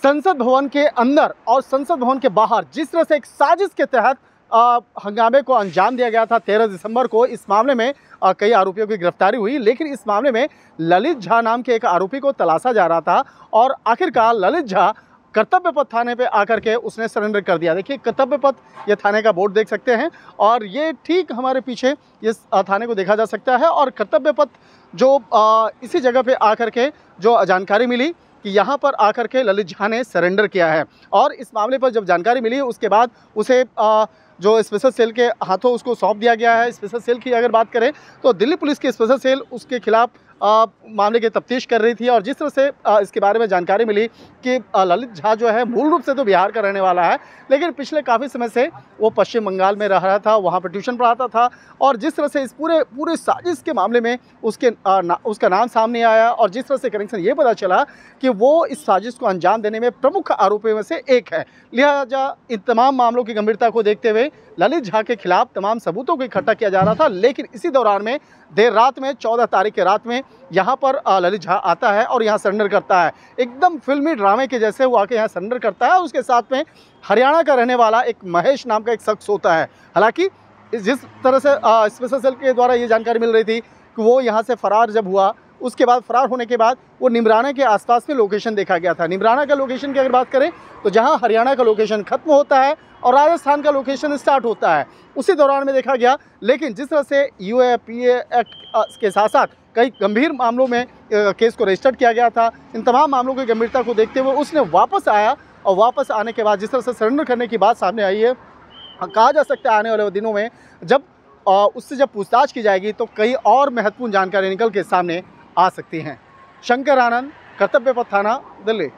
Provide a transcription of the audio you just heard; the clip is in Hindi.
संसद भवन के अंदर और संसद भवन के बाहर जिस तरह से एक साजिश के तहत हंगामे को अंजाम दिया गया था 13 दिसंबर को, इस मामले में कई आरोपियों की गिरफ्तारी हुई। लेकिन इस मामले में ललित झा नाम के एक आरोपी को तलाशा जा रहा था और आखिरकार ललित झा कर्तव्य पथ थाने पे आकर के उसने सरेंडर कर दिया। देखिए, कर्तव्य पथ ये थाने का बोर्ड देख सकते हैं और ये ठीक हमारे पीछे इस थाने को देखा जा सकता है। और कर्तव्य पथ जो इसी जगह पे आकर के जो जानकारी मिली कि यहाँ पर आकर के ललित झा ने सरेंडर किया है और इस मामले पर जब जानकारी मिली उसके बाद उसे जो स्पेशल सेल के हाथों उसको सौंप दिया गया है। स्पेशल सेल की अगर बात करें तो दिल्ली पुलिस की स्पेशल सेल उसके खिलाफ मामले की तफ्तीश कर रही थी और जिस तरह से इसके बारे में जानकारी मिली कि ललित झा जो है मूल रूप से तो बिहार का रहने वाला है, लेकिन पिछले काफ़ी समय से वो पश्चिम बंगाल में रह रहा था, वहाँ पर ट्यूशन पढ़ाता था। और जिस तरह से इस पूरे साजिश के मामले में उसका नाम सामने आया और जिस तरह से कनेक्शन ये पता चला कि वो इस साजिश को अंजाम देने में प्रमुख आरोपियों में से एक है। लिहाजा इन तमाम मामलों की गंभीरता को देखते हुए ललित झा के खिलाफ तमाम सबूतों को इकट्ठा किया जा रहा था। लेकिन इसी दौरान में देर रात में 14 तारीख के रात में यहाँ पर ललित झा आता है और यहाँ सरेंडर करता है। एकदम फिल्मी ड्रामे के जैसे वो आके यहाँ सरेंडर करता है और उसके साथ में हरियाणा का रहने वाला एक महेश नाम का एक शख्स होता है। हालांकि जिस तरह से स्पेशल सेल के द्वारा ये जानकारी मिल रही थी कि वो यहाँ से फरार जब हुआ, उसके बाद फरार होने के बाद वो निमराना के आसपास में लोकेशन देखा गया था। निमराना का लोकेशन की अगर बात करें तो जहां हरियाणा का लोकेशन खत्म होता है और राजस्थान का लोकेशन स्टार्ट होता है, उसी दौरान में देखा गया। लेकिन जिस तरह से यूएपीए एक्ट के साथ साथ कई गंभीर मामलों में केस को रजिस्टर्ड किया गया था, इन तमाम मामलों की गंभीरता को देखते हुए उसने वापस आया और वापस आने के बाद जिस तरह से सरेंडर करने की बात सामने आई है, कहा जा सकता है आने वाले दिनों में जब उससे जब पूछताछ की जाएगी तो कई और महत्वपूर्ण जानकारी निकल के सामने आ सकती हैं। शंकर आनंद, कर्तव्य पथ थाना, दिल्ली।